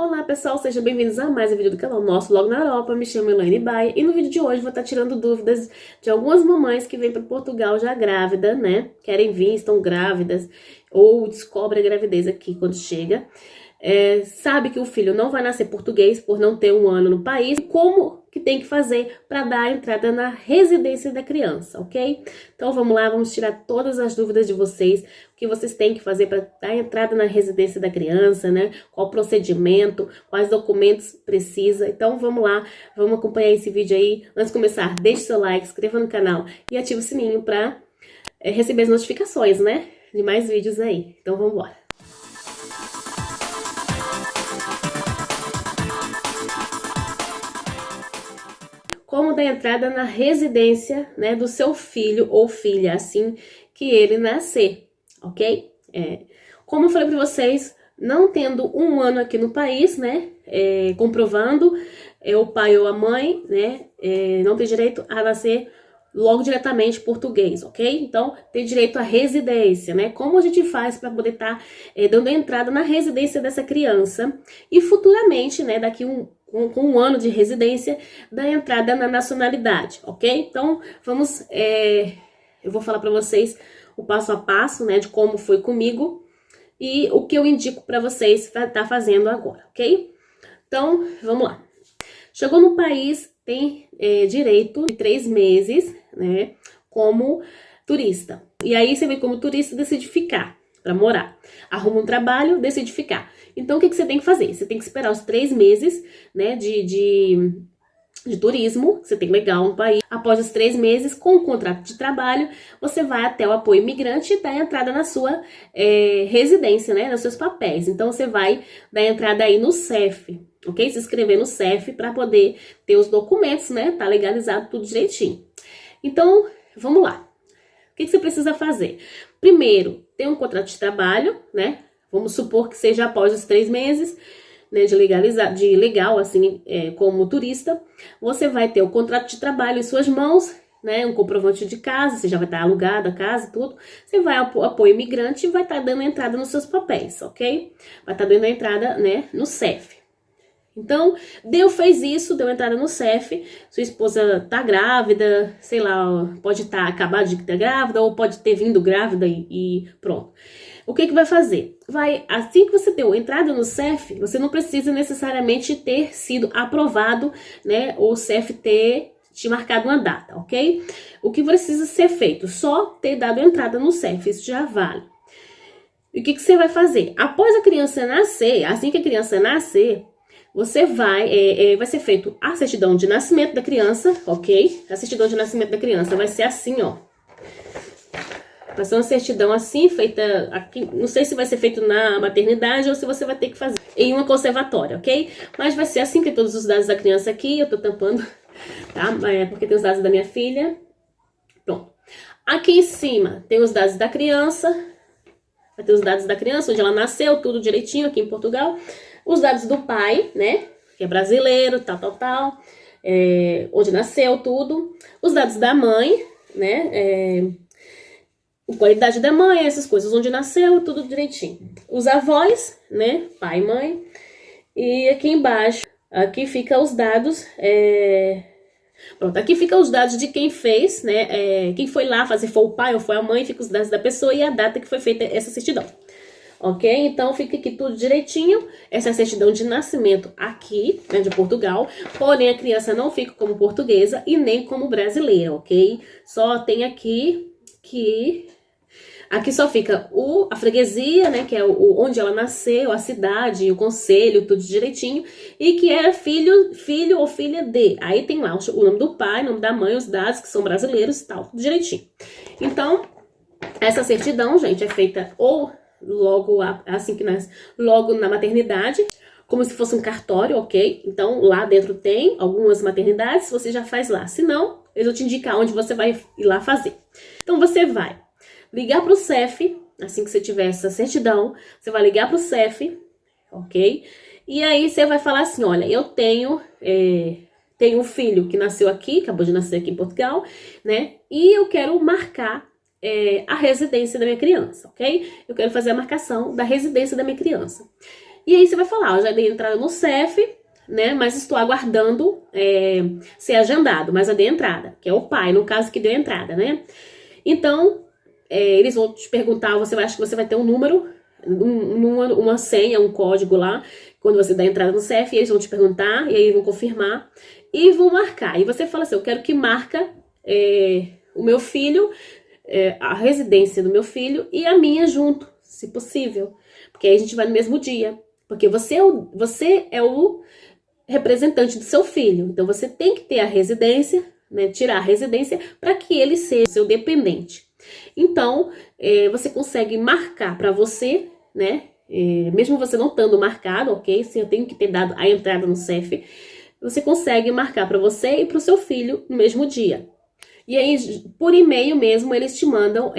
Olá pessoal, sejam bem-vindos a mais um vídeo do canal nosso Logo na Europa. Me chamo Elaine Baia e no vídeo de hoje vou estar tirando dúvidas de algumas mamães que vêm para Portugal já grávida, né? Querem vir, estão grávidas ou descobrem a gravidez aqui quando chega. Sabe que o filho não vai nascer português por não ter um ano no país. Como que tem que fazer para dar a entrada na residência da criança, ok? Então vamos lá, vamos tirar todas as dúvidas de vocês. O que vocês têm que fazer para dar a entrada na residência da criança, né? Qual o procedimento, quais documentos precisa. Então vamos lá, vamos acompanhar esse vídeo aí. Antes de começar, deixe seu like, inscreva no canal e ative o sininho para receber as notificações, né? De mais vídeos aí. Então vamos embora. Como dar entrada na residência, né, do seu filho ou filha, assim que ele nascer, ok? Como eu falei para vocês, não tendo um ano aqui no país, né, comprovando, o pai ou a mãe, né, não tem direito a nascer logo diretamente português, ok? Então, tem direito à residência, né? Como a gente faz para poder estar dando entrada na residência dessa criança e futuramente, né, daqui com um ano de residência, da entrada na nacionalidade, ok? Então, vamos, eu vou falar para vocês o passo a passo, né, de como foi comigo e o que eu indico para vocês estar fazendo agora, ok? Então, vamos lá. Chegou no país, tem direito de 3 meses, né, como turista. E aí você vem como turista, decide ficar para morar. Arruma um trabalho, decide ficar. Então, o que você tem que fazer? Você tem que esperar os 3 meses, né, de turismo, você tem legal no país. Após os 3 meses, com o contrato de trabalho, você vai até o apoio imigrante e dá entrada na sua residência, né, nos seus papéis. Então, você vai dar entrada aí no CEF, ok? Se inscrever no CEF para poder ter os documentos, né, tá legalizado tudo direitinho. Então, vamos lá. O que você precisa fazer? Primeiro, tem um contrato de trabalho, né? Vamos supor que seja após os 3 meses, né, de legal, assim, como turista. Você vai ter o contrato de trabalho em suas mãos, né? Um comprovante de casa, você já vai estar alugada a casa e tudo. Você vai ao apoio imigrante e vai estar dando entrada nos seus papéis, ok? Vai estar dando entrada, né, no CEF. Então, fez isso, deu entrada no CEF, sua esposa tá grávida, sei lá, pode estar acabado de estar grávida, ou pode ter vindo grávida e pronto. O que vai fazer? Assim que você deu entrada no CEF, você não precisa necessariamente ter sido aprovado, né, ou o CEF ter te marcado uma data, ok? O que precisa ser feito? Só ter dado entrada no CEF, isso já vale. E o que você vai fazer? Após a criança nascer, assim que a criança nascer, você vai ser feito a certidão de nascimento da criança, ok? A certidão de nascimento da criança vai ser assim, ó. Vai ser uma certidão assim, feita aqui, não sei se vai ser feito na maternidade ou se você vai ter que fazer em uma conservatória, ok? Mas vai ser assim, tem todos os dados da criança aqui, eu tô tampando, tá? Porque tem os dados da minha filha. Pronto. Aqui em cima tem os dados da criança, vai ter os dados da criança, onde ela nasceu, tudo direitinho aqui em Portugal. Os dados do pai, né, que é brasileiro, tal, onde nasceu, tudo. Os dados da mãe, né, a idade da mãe, essas coisas, onde nasceu, tudo direitinho. Os avós, né, pai e mãe. E aqui embaixo, aqui fica os dados, pronto, aqui fica os dados de quem fez, né, quem foi lá fazer, foi o pai ou foi a mãe, fica os dados da pessoa e a data que foi feita essa certidão. Ok? Então, fica aqui tudo direitinho. Essa é a certidão de nascimento aqui, né, de Portugal. Porém, a criança não fica como portuguesa e nem como brasileira, ok? Só tem aqui que... Aqui só fica a freguesia, né, que é onde ela nasceu, a cidade, o concelho, tudo direitinho. E que é filho ou filha de. Aí tem lá o nome do pai, o nome da mãe, os dados que são brasileiros e tal, tudo direitinho. Então, essa certidão, gente, é feita ou... logo assim que nasce, logo na maternidade, como se fosse um cartório, ok? Então, lá dentro tem algumas maternidades, você já faz lá. Se não, eu vou te indicar onde você vai ir lá fazer. Então, você vai ligar para o CEF, assim que você tiver essa certidão, você vai ligar para o CEF, ok? E aí, você vai falar assim, olha, eu tenho um filho que nasceu aqui, acabou de nascer aqui em Portugal, né? E eu quero marcar a residência da minha criança, ok? Eu quero fazer a marcação da residência da minha criança. E aí você vai falar, eu já dei entrada no CEF, né, mas estou aguardando ser agendado, mas eu dei entrada, que é o pai, no caso, que deu entrada, né? Então, eles vão te perguntar, você vai, acho que você vai ter um número, uma senha, um código lá, quando você dá entrada no CEF, eles vão te perguntar, e aí vão confirmar, e vão marcar. E você fala assim, eu quero que marca o meu filho, a residência do meu filho e a minha junto, se possível. Porque aí a gente vai no mesmo dia. Porque você é o representante do seu filho. Então você tem que ter a residência, né, tirar a residência para que ele seja seu dependente. Então, você consegue marcar para você, né? Mesmo você não estando marcado, ok? Se eu tenho que ter dado a entrada no CEF, você consegue marcar para você e para o seu filho no mesmo dia. E aí, por e-mail mesmo, eles te mandam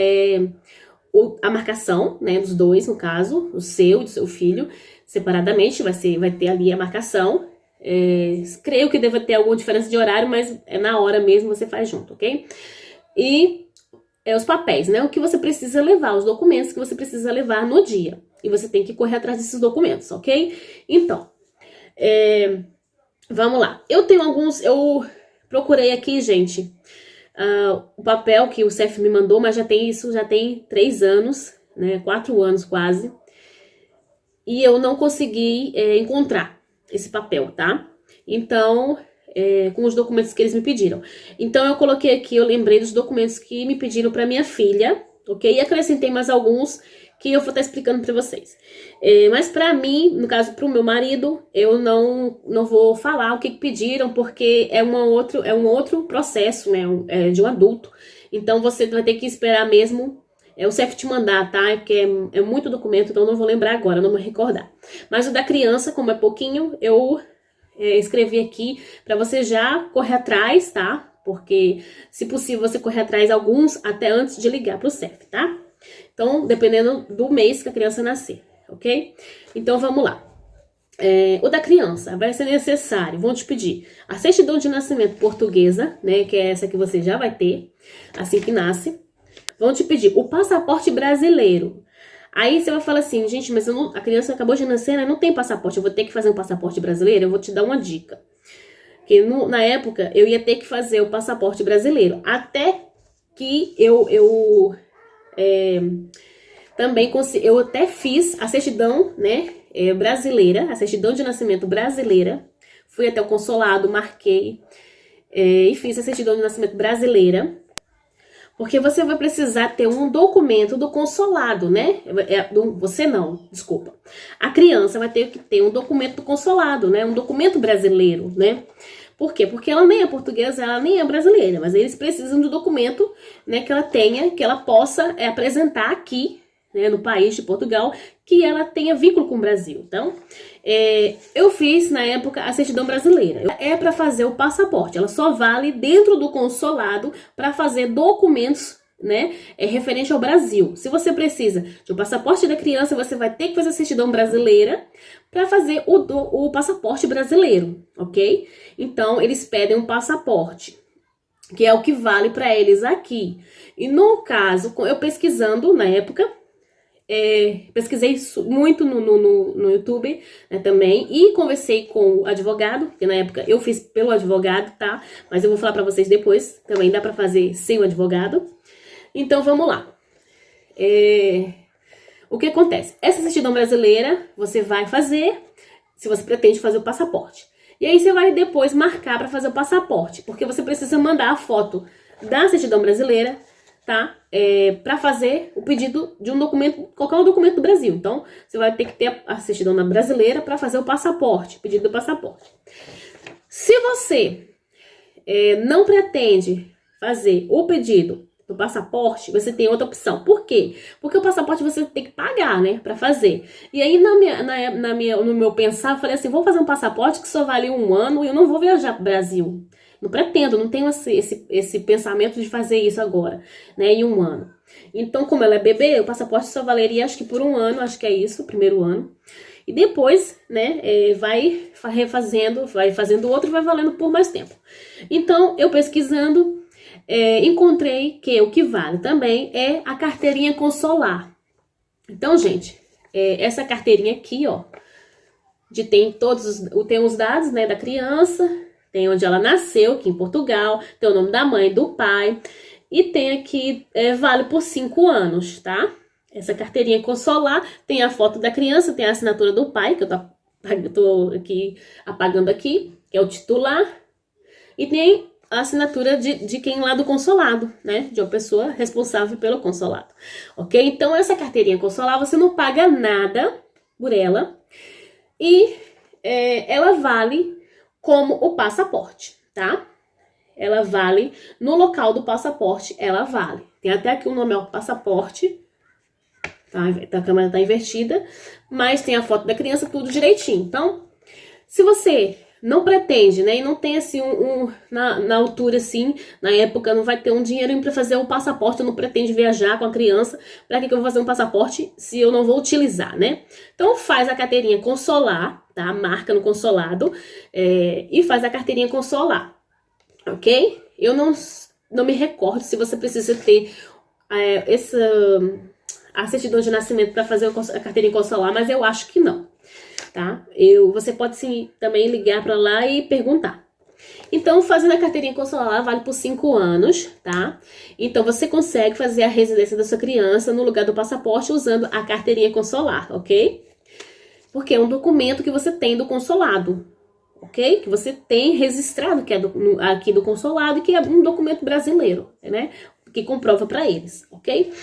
a marcação, né, dos dois, no caso, o seu e do seu filho, separadamente, vai ter ali a marcação. Creio que deva ter alguma diferença de horário, mas é na hora mesmo, você faz junto, ok? E os papéis, né? O que você precisa levar, os documentos que você precisa levar no dia. E você tem que correr atrás desses documentos, ok? Então, vamos lá. Eu procurei aqui, gente, o papel que o CEF me mandou, mas já tem 3 anos, né? 4 anos quase. E eu não consegui encontrar esse papel, tá? Então, com os documentos que eles me pediram. Então, eu coloquei aqui, eu lembrei dos documentos que me pediram para minha filha, ok? E acrescentei mais alguns que eu vou estar explicando para vocês. Mas para mim, no caso, para o meu marido, eu não vou falar o que pediram, porque é um outro processo, né? De um adulto. Então, você vai ter que esperar mesmo o CEF te mandar, tá? Porque é muito documento, então eu não vou lembrar agora, não vou recordar. Mas o da criança, como é pouquinho, eu escrevi aqui para você já correr atrás, tá? Porque, se possível, você correr atrás alguns até antes de ligar pro CEF, tá? Então, dependendo do mês que a criança nascer, ok? Então, vamos lá. O da criança vai ser necessário, vão te pedir a certidão de nascimento portuguesa, né? Que é essa que você já vai ter assim que nasce. Vão te pedir o passaporte brasileiro. Aí você vai falar assim, gente, mas a criança acabou de nascer, né? Não tem passaporte, eu vou ter que fazer um passaporte brasileiro? Eu vou te dar uma dica. Que na época eu ia ter que fazer o passaporte brasileiro. Até que eu até fiz a certidão, né, brasileira, a certidão de nascimento brasileira. Fui até o consulado, marquei e fiz a certidão de nascimento brasileira. Porque você vai precisar ter um documento do consulado, né? Você não, desculpa. A criança vai ter que ter um documento do consulado, né? Um documento brasileiro, né? Por quê? Porque ela nem é portuguesa, ela nem é brasileira. Mas eles precisam de um documento, né, que ela tenha, que ela possa apresentar aqui, né, no país de Portugal, que ela tenha vínculo com o Brasil. Então, eu fiz, na época, a certidão brasileira. É para fazer o passaporte. Ela só vale dentro do consulado para fazer documentos, né, referente ao Brasil. Se você precisa de um passaporte da criança, você vai ter que fazer a certidão brasileira para fazer o passaporte brasileiro, ok? Então, eles pedem um passaporte, que é o que vale para eles aqui. E no caso, eu pesquisando na época, pesquisei muito no YouTube, né, também, e conversei com o advogado, que na época eu fiz pelo advogado, tá? Mas eu vou falar pra vocês depois, também dá pra fazer sem o advogado. Então, vamos lá. O que acontece? Essa certidão brasileira, você vai fazer, se você pretende fazer o passaporte. E aí você vai depois marcar pra fazer o passaporte, porque você precisa mandar a foto da certidão brasileira, tá? Para fazer o pedido de um documento, qualquer um documento do Brasil. Então, você vai ter que ter a certidão brasileira para fazer o passaporte, pedido do passaporte. Se você não pretende fazer o pedido do passaporte, você tem outra opção. Por quê? Porque o passaporte você tem que pagar, né, para fazer. E aí, no meu pensar, eu falei assim, vou fazer um passaporte que só vale 1 ano e eu não vou viajar pro Brasil. Não pretendo, não tenho esse pensamento de fazer isso agora, né, em 1 ano. Então, como ela é bebê, o passaporte só valeria, acho que por 1 ano, acho que é isso, o primeiro ano. E depois, né, vai fazendo outro e vai valendo por mais tempo. Então, eu pesquisando, encontrei que o que vale também é a carteirinha consular. Então, gente, essa carteirinha aqui, ó, tem os dados, né, da criança, tem onde ela nasceu, aqui em Portugal, tem o nome da mãe e do pai, e tem aqui, vale por 5 anos, tá? Essa carteirinha consolar tem a foto da criança, tem a assinatura do pai, que eu tô aqui apagando aqui, que é o titular, e tem a assinatura de quem lá do consolado, né? De uma pessoa responsável pelo consolado, ok? Então, essa carteirinha consolar, você não paga nada por ela, e ela vale como o passaporte, tá? Ela vale no local do passaporte, ela vale. Tem até aqui o nome, ó, passaporte, tá? A câmera tá invertida, mas tem a foto da criança, tudo direitinho. Então, se você não pretende, né, e não tem assim na altura assim, na época não vai ter um dinheiro para fazer um passaporte, não pretende viajar com a criança, para que eu vou fazer um passaporte se eu não vou utilizar, né? Então faz a carteirinha consolar, tá? Marca no consolado e faz a carteirinha consolar, ok? Eu não me recordo se você precisa ter a certidão de nascimento para fazer a carteirinha consolar, mas eu acho que não. Tá? Você pode sim também ligar para lá e perguntar. Então, fazendo a carteirinha consular vale por 5 anos, tá? Então, você consegue fazer a residência da sua criança no lugar do passaporte usando a carteirinha consular, ok? Porque é um documento que você tem do consulado, ok? Que você tem registrado que é aqui do consulado e que é um documento brasileiro, né? Que comprova para eles, ok?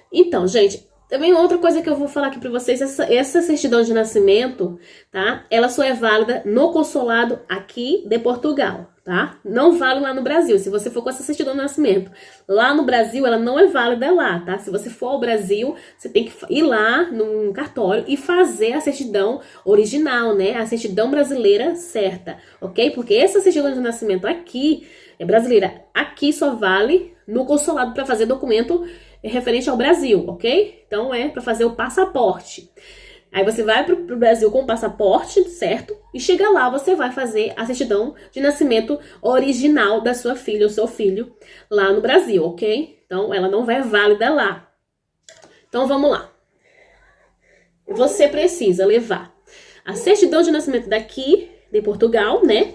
Então, gente, também outra coisa que eu vou falar aqui pra vocês, essa certidão de nascimento, tá? Ela só é válida no consulado aqui de Portugal, tá? Não vale lá no Brasil. Se você for com essa certidão de nascimento lá no Brasil, ela não é válida lá, tá? Se você for ao Brasil, você tem que ir lá num cartório e fazer a certidão original, né? A certidão brasileira certa, ok? Porque essa certidão de nascimento aqui, é brasileira, aqui só vale no consulado para fazer documento referente ao Brasil, ok? Então é para fazer o passaporte. Aí você vai pro Brasil com o passaporte, certo? E chega lá, você vai fazer a certidão de nascimento original da sua filha ou seu filho lá no Brasil, ok? Então ela não vai válida lá. Então vamos lá. Você precisa levar a certidão de nascimento daqui de Portugal, né?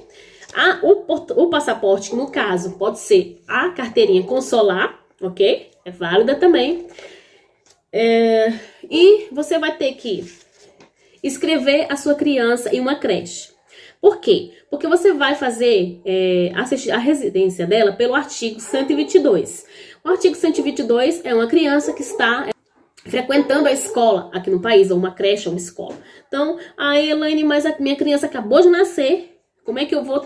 O passaporte, no caso, pode ser a carteirinha consular, ok? É válida também. E você vai ter que inscrever a sua criança em uma creche. Por quê? Porque você vai fazer a residência dela pelo artigo 122. O artigo 122 é uma criança que está frequentando a escola aqui no país, ou uma creche ou uma escola. Então, a Elaine, mas a minha criança acabou de nascer, como é que eu vou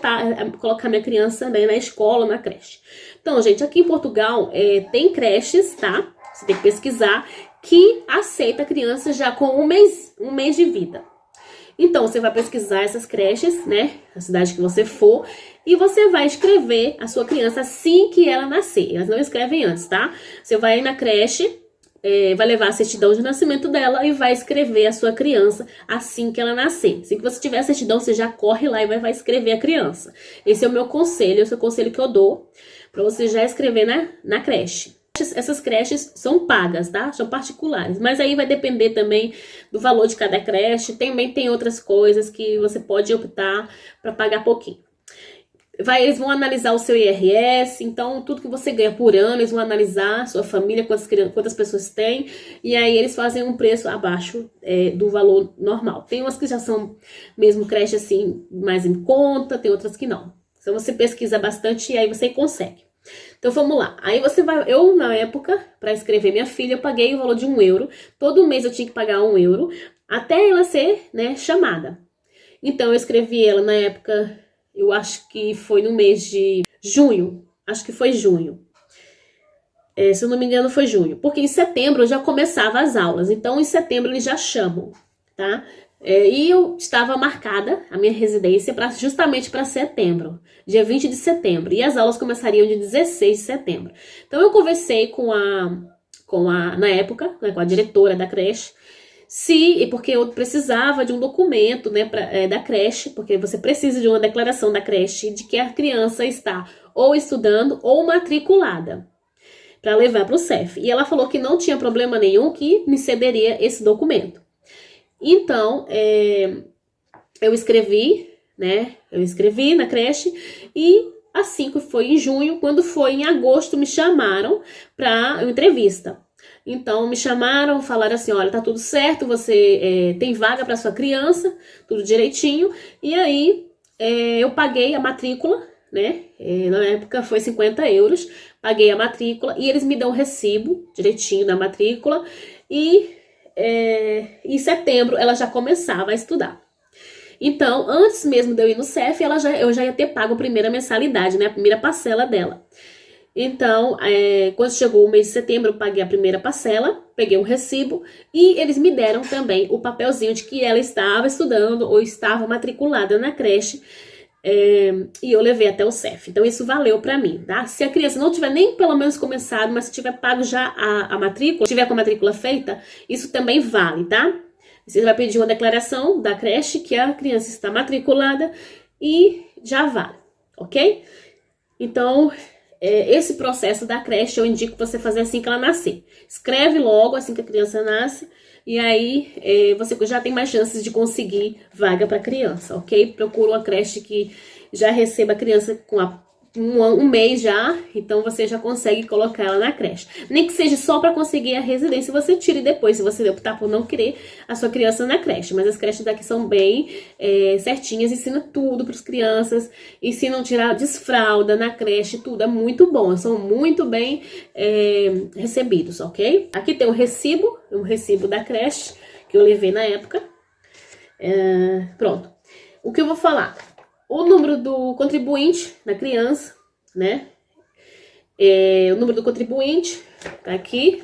colocar minha criança, né, na escola, na creche? Então, gente, aqui em Portugal tem creches, tá? Você tem que pesquisar, que aceita a criança já com um mês de vida. Então, você vai pesquisar essas creches, né? Na cidade que você for, e você vai escrever a sua criança assim que ela nascer. Elas não escrevem antes, tá? Você vai na creche, vai levar a certidão de nascimento dela e vai escrever a sua criança assim que ela nascer. Assim que você tiver a certidão, você já corre lá e vai escrever a criança. Esse é o meu conselho, esse é o conselho que eu dou para você já escrever na creche. Essas creches são pagas, tá? São particulares, mas aí vai depender também do valor de cada creche. Também tem outras coisas que você pode optar para pagar pouquinho. Eles vão analisar o seu IRS, então tudo que você ganha por ano, eles vão analisar sua família, quantas pessoas tem, e aí eles fazem um preço abaixo do valor normal. Tem umas que já são mesmo creche assim, mais em conta, tem outras que não. Então você pesquisa bastante e aí você consegue. Então vamos lá, aí você vai, eu na época, para inscrever minha filha, eu paguei o valor de €1, todo mês eu tinha que pagar €1, até ela ser, né, chamada. Então eu escrevi ela na época, eu acho que foi no mês de junho, acho que foi junho. Se eu não me engano foi junho, porque em setembro já começava as aulas, então em setembro eles já chamam, tá? E eu estava marcada a minha residência justamente para setembro, dia 20 de setembro, e as aulas começariam de 16 de setembro. Então eu conversei na época, né, com a diretora da creche, porque eu precisava de um documento, né, da creche, porque você precisa de uma declaração da creche de que a criança está ou estudando ou matriculada, para levar para o CEF. E ela falou que não tinha problema nenhum, que me cederia esse documento. Então, eu escrevi, né? Eu escrevi na creche e assim que foi em junho, quando foi em agosto, me chamaram para uma entrevista. Então, me chamaram, falaram assim, olha, tá tudo certo, você tem vaga para sua criança, tudo direitinho. E aí, eu paguei a matrícula, né? Na época foi 50 euros, paguei a matrícula e eles me dão o recibo direitinho da matrícula. E em setembro ela já começava a estudar. Então, antes mesmo de eu ir no CEF, eu já ia ter pago a primeira mensalidade, né? A primeira parcela dela. Então, quando chegou o mês de setembro, eu paguei a primeira parcela, peguei um recibo e eles me deram também o papelzinho de que ela estava estudando ou estava matriculada na creche, e eu levei até o CEF. Então, isso valeu pra mim, tá? Se a criança não tiver nem pelo menos começado, mas se tiver pago já a matrícula, tiver com a matrícula feita, isso também vale, tá? Você vai pedir uma declaração da creche que a criança está matriculada e já vale, ok? Então, esse processo da creche eu indico você fazer assim que ela nascer. Escreve logo assim que a criança nasce e aí você já tem mais chances de conseguir vaga para criança, ok? Procura uma creche que já receba a criança com um mês já, então você já consegue colocar ela na creche. Nem que seja só para conseguir a residência, você tire depois, se você optar por não querer a sua criança na creche. Mas as creches daqui são bem certinhas, ensinam tudo para as crianças, ensinam a tirar desfralda na creche, tudo é muito bom, são muito bem recebidos, ok? Aqui tem um recibo da creche que eu levei na época. Pronto. O que eu vou falar? O número do contribuinte da criança, né? O número do contribuinte tá aqui.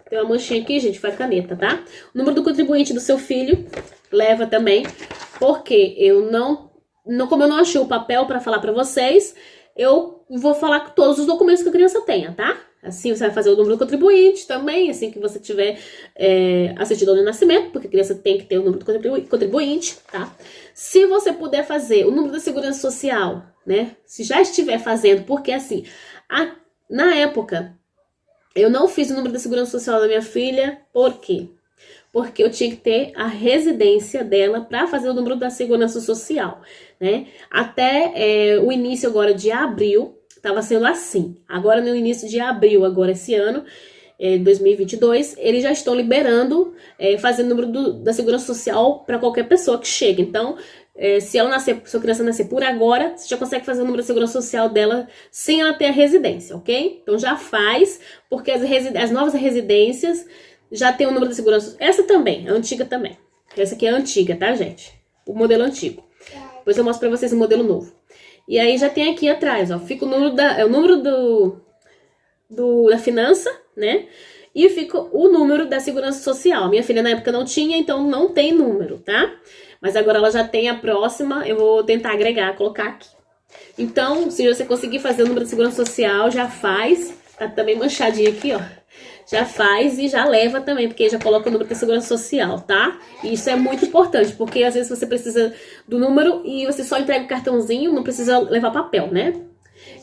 Tem uma manchinha aqui, gente, foi a caneta, tá? O número do contribuinte do seu filho leva também, porque como eu não achei o papel para falar para vocês, eu vou falar com todos os documentos que a criança tenha, tá? Assim você vai fazer o número do contribuinte também, assim que você tiver a certidão de nascimento, porque a criança tem que ter o número do contribuinte, tá? Se você puder fazer o número da segurança social, né? Se já estiver fazendo, porque assim, na época, eu não fiz o número da segurança social da minha filha, por quê? Porque eu tinha que ter a residência dela para fazer o número da segurança social, né? Até o início agora de abril, estava sendo assim. Agora no início de abril, agora esse ano, 2022, eles já estão liberando, fazendo o número da segurança social para qualquer pessoa que chega. Então, se a criança nascer por agora, você já consegue fazer o número da segurança social dela sem ela ter a residência, ok? Então já faz, porque as novas residências já tem o número da segurança. Essa também, a antiga também. Essa aqui é a antiga, tá, gente? O modelo antigo. Depois eu mostro pra vocês o modelo novo. E aí já tem aqui atrás, ó, fica o número da finança, né? E fica o número da segurança social. Minha filha na época não tinha, então não tem número, tá? Mas agora ela já tem a próxima, eu vou tentar agregar, colocar aqui. Então, se você conseguir fazer o número de segurança social, já faz. Tá também manchadinho aqui, ó. Já faz e já leva também, porque já coloca o número de segurança social, tá? E isso é muito importante, porque às vezes você precisa do número e você só entrega o cartãozinho, não precisa levar papel, né?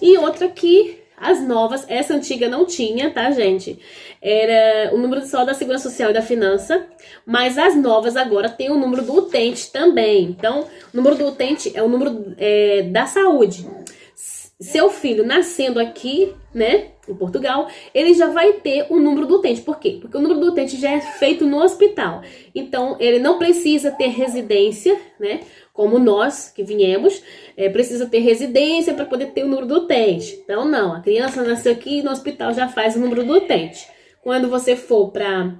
E outra aqui, as novas, essa antiga não tinha, tá, gente? Era o número só da segurança social e da finança, mas as novas agora tem o número do utente também. Então, o número do utente é o número da saúde. Seu filho nascendo aqui, né, em Portugal, ele já vai ter o número do utente. Por quê? Porque o número do utente já é feito no hospital. Então, ele não precisa ter residência, né, como nós que viemos, precisa ter residência para poder ter o número do utente. Então, não, a criança nasceu aqui no hospital já faz o número do utente. Quando você for para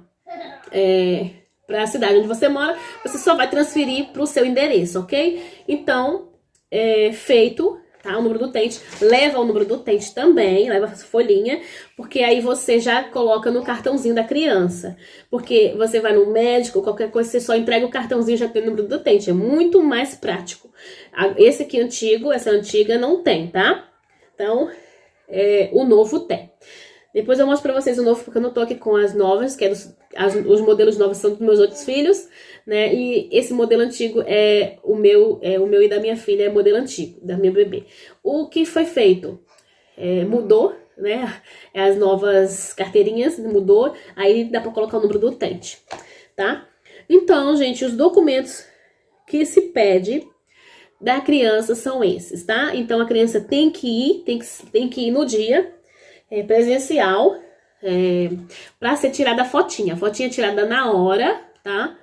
a cidade onde você mora, você só vai transferir para o seu endereço, ok? Então, feito, tá? O número do utente, leva o número do utente também, leva a folhinha, porque aí você já coloca no cartãozinho da criança. Porque você vai no médico, qualquer coisa, você só entrega o cartãozinho e já tem o número do utente. É muito mais prático. Esse aqui antigo, essa antiga não tem, tá? Então, o novo tem. Depois eu mostro pra vocês o novo, porque eu não tô aqui com as novas, que os modelos novos são dos meus outros filhos, né? E esse modelo antigo é o meu e da minha filha, é o modelo antigo, da minha bebê. O que foi feito? Mudou, né? As novas carteirinhas mudou, aí dá pra colocar o número do utente, tá? Então, gente, os documentos que se pede da criança são esses, tá? Então a criança tem que ir, tem que ir no dia presencial para ser tirada a fotinha. A fotinha é tirada na hora, tá?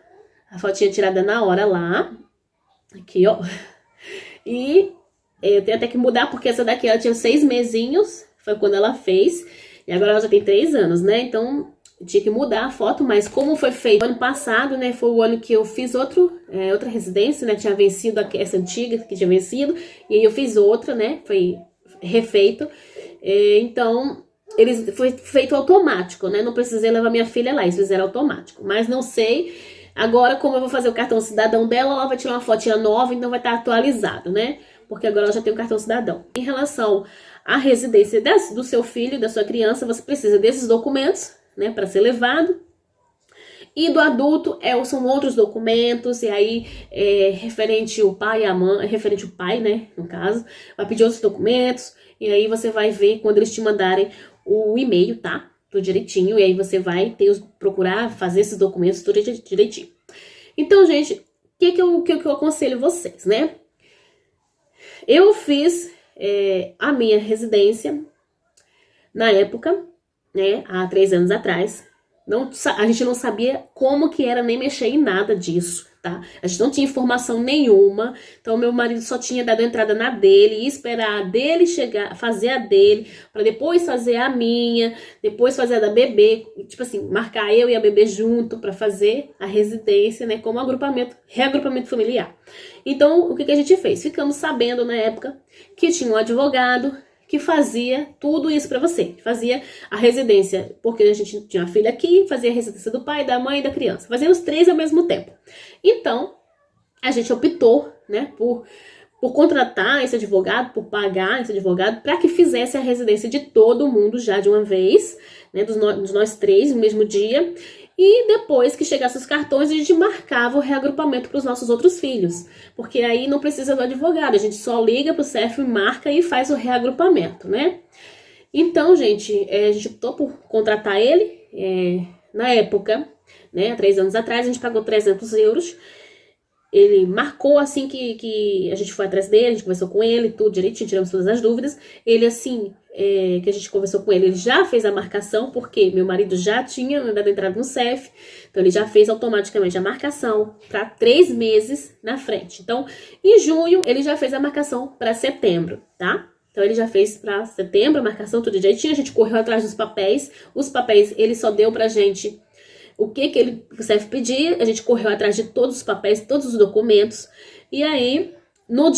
A fotinha é tirada na hora lá. Aqui, ó. E eu tenho até que mudar, porque essa daqui ela tinha 6 mesinhos, foi quando ela fez. E agora ela já tem 3 anos, né? Então eu tinha que mudar a foto, mas como foi feito ano passado, né? Foi o ano que eu fiz outra residência, né? Tinha vencido essa antiga que tinha vencido, e aí eu fiz outra, né? Foi refeito. Então, foi feito automático, né? Não precisei levar minha filha lá, eles fizeram automático. Mas não sei, agora como eu vou fazer o cartão cidadão dela, ela vai tirar uma fotinha nova, então vai estar atualizado, né? Porque agora ela já tem o cartão cidadão. Em relação à residência do seu filho, da sua criança, você precisa desses documentos, né? Para ser levado. E do adulto são outros documentos, e aí referente o pai e a mãe, referente o pai, né, no caso, vai pedir outros documentos, e aí você vai ver quando eles te mandarem o e-mail, tá? Tudo direitinho, e aí você vai procurar fazer esses documentos tudo direitinho. Então, gente, o que eu aconselho vocês, né? Eu fiz a minha residência na época, né, há 3 anos atrás. A gente não sabia como que era nem mexer em nada disso, tá? A gente não tinha informação nenhuma, então meu marido só tinha dado entrada na dele, e esperar a dele chegar, fazer a dele, para depois fazer a minha, depois fazer a da bebê, tipo assim, marcar eu e a bebê junto para fazer a residência, né, como reagrupamento familiar. Então, o que a gente fez? Ficamos sabendo na época que tinha um advogado que fazia tudo isso para você. Fazia a residência, porque a gente tinha uma filha aqui, fazia a residência do pai, da mãe e da criança. Fazia os 3 ao mesmo tempo. Então, a gente optou, né, por contratar esse advogado, por pagar esse advogado, para que fizesse a residência de todo mundo já de uma vez, né, dos nós 3 no mesmo dia. E depois que chegasse os cartões, a gente marcava o reagrupamento para os nossos outros filhos. Porque aí não precisa do advogado, a gente só liga para o CEF, marca e faz o reagrupamento, né? Então, gente, a gente optou por contratar ele. Na época, né, há 3 anos atrás, a gente pagou 300 euros. Ele marcou assim que a gente foi atrás dele, a gente conversou com ele, tudo direitinho, tiramos todas as dúvidas. Ele, assim, que a gente conversou com ele já fez a marcação, porque meu marido já tinha dado entrada no CEF, então ele já fez automaticamente a marcação para 3 meses na frente. Então, em junho, ele já fez a marcação para setembro, tá? Então, ele já fez para setembro a marcação, tudo direitinho, a gente correu atrás dos papéis. Os papéis, ele só deu pra gente o o CEF pedia, a gente correu atrás de todos os papéis, todos os documentos, e aí, no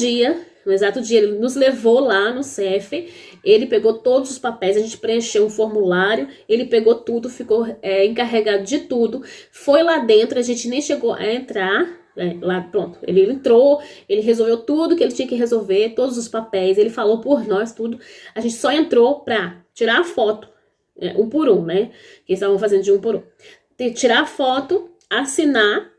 exato dia, ele nos levou lá no CEF, ele pegou todos os papéis, a gente preencheu um formulário, ele pegou tudo, ficou encarregado de tudo, foi lá dentro, a gente nem chegou a entrar, lá pronto, ele entrou, ele resolveu tudo que ele tinha que resolver, todos os papéis, ele falou por nós tudo, a gente só entrou pra tirar a foto, um por um, né, que eles estavam fazendo de um por um. Tirar a foto, assinar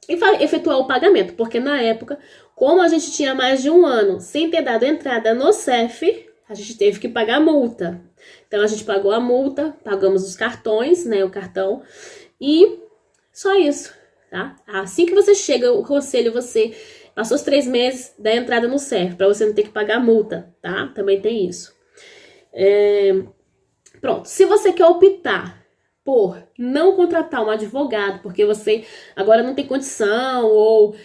e efetuar o pagamento. Porque na época, como a gente tinha mais de 1 ano sem ter dado entrada no CEF, a gente teve que pagar a multa. Então a gente pagou a multa, pagamos os cartões, né, o cartão, e só isso, tá? Assim que você chega, o conselho, você passou os 3 meses, dá entrada no CEF, para você não ter que pagar a multa, tá? Também tem isso. Pronto, se você quer optar por não contratar um advogado, porque você agora não tem condição, ou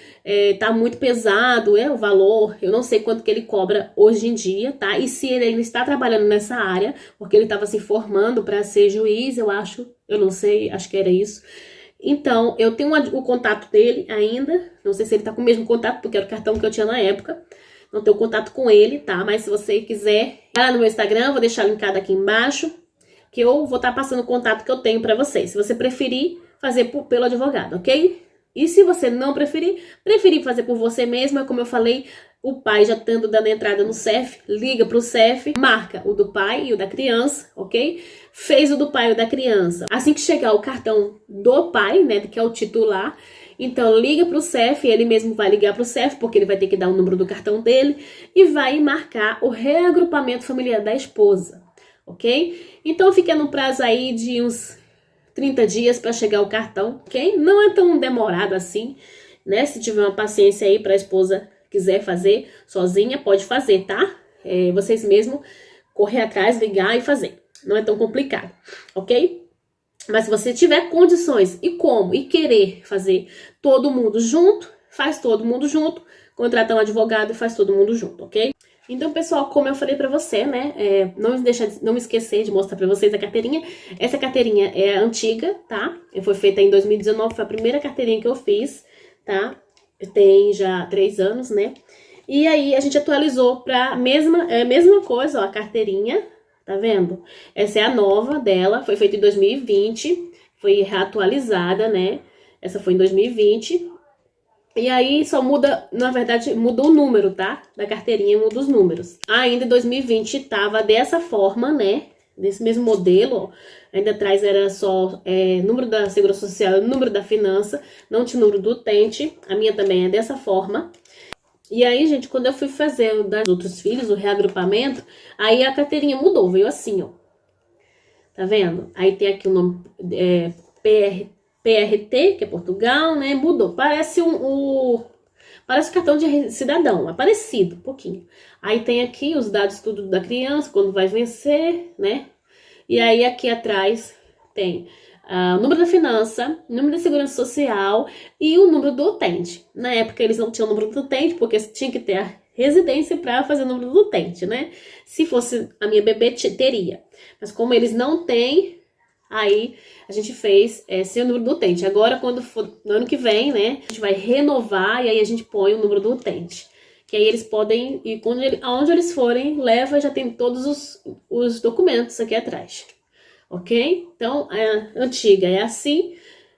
tá muito pesado o valor, eu não sei quanto que ele cobra hoje em dia, tá? E se ele ainda está trabalhando nessa área, porque ele estava se formando para ser juiz, eu não sei, acho que era isso. Então, eu tenho o contato dele ainda, não sei se ele tá com o mesmo contato, porque era o cartão que eu tinha na época, não tenho contato com ele, tá? Mas se você quiser, vai lá no meu Instagram, vou deixar linkado aqui embaixo, que eu vou estar passando o contato que eu tenho para vocês. Se você preferir, fazer pelo advogado, ok? E se você não preferir fazer por você mesmo, é como eu falei, o pai já dando entrada no CEF, liga pro CEF, marca o do pai e o da criança, ok? Fez o do pai e o da criança. Assim que chegar o cartão do pai, né, que é o titular, então liga pro CEF, ele mesmo vai ligar pro CEF, porque ele vai ter que dar o número do cartão dele, e vai marcar o reagrupamento familiar da esposa, ok? Então fica no prazo aí de uns 30 dias para chegar o cartão, ok? Não é tão demorado assim. né? Se tiver uma paciência aí pra esposa quiser fazer sozinha, pode fazer, tá? Vocês mesmos correr atrás, ligar e fazer. Não é tão complicado, ok? Mas se você tiver condições e como e querer fazer todo mundo junto, faz todo mundo junto, contrata um advogado e faz todo mundo junto, ok? Então, pessoal, como eu falei pra você, né, não me esquecer de mostrar pra vocês a carteirinha. Essa carteirinha é antiga, tá? Foi feita em 2019, foi a primeira carteirinha que eu fiz, tá? Tem já 3 anos, né? E aí, a gente atualizou pra mesma coisa, ó, a carteirinha, tá vendo? Essa é a nova dela, foi feita em 2020, foi reatualizada, né? Essa foi em 2020. E aí só muda, na verdade, muda o número, tá? Da carteirinha, muda os números. Ainda em 2020 tava dessa forma, né? Desse mesmo modelo, ó. Ainda atrás era só número da Segurança Social, número da finança, não tinha número do utente. A minha também é dessa forma. E aí, gente, quando eu fui fazer o dos outros filhos, o reagrupamento, aí a carteirinha mudou, veio assim, ó. Tá vendo? Aí tem aqui o nome PRT, que é Portugal, né? Mudou. Parece parece o cartão de cidadão, é parecido, um pouquinho. Aí tem aqui os dados tudo da criança, quando vai vencer, né? E aí aqui atrás tem o número da finança, o número da segurança social e o número do utente. Na época eles não tinham o número do utente, porque tinha que ter a residência para fazer o número do utente, né? Se fosse a minha bebê, teria. Mas como eles não têm, aí a gente fez sem o número do utente. Agora, quando for no ano que vem, né, a gente vai renovar e aí a gente põe o número do utente. Que aí eles podem ir, aonde eles forem, leva, já tem todos os documentos aqui atrás. Ok? Então, a antiga é assim,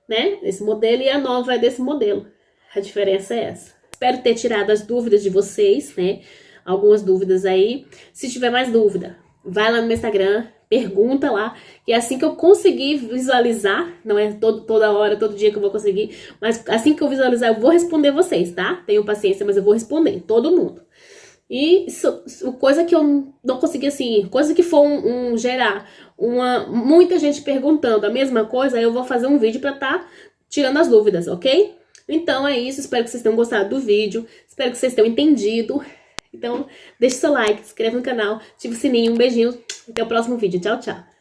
né, esse modelo, e a nova é desse modelo. A diferença é essa. Espero ter tirado as dúvidas de vocês, né, algumas dúvidas aí. Se tiver mais dúvida, vai lá no meu Instagram, pergunta lá, que é assim que eu conseguir visualizar, não é toda hora, todo dia que eu vou conseguir, mas assim que eu visualizar, eu vou responder vocês, tá? Tenham paciência, mas eu vou responder, todo mundo. E coisa que eu não consegui, assim, coisa que for gerar muita gente perguntando a mesma coisa, aí eu vou fazer um vídeo pra tá tirando as dúvidas, ok? Então é isso, espero que vocês tenham gostado do vídeo, espero que vocês tenham entendido. Então, deixe seu like, se inscreva no canal, ative o sininho, um beijinho, até o próximo vídeo. Tchau, tchau!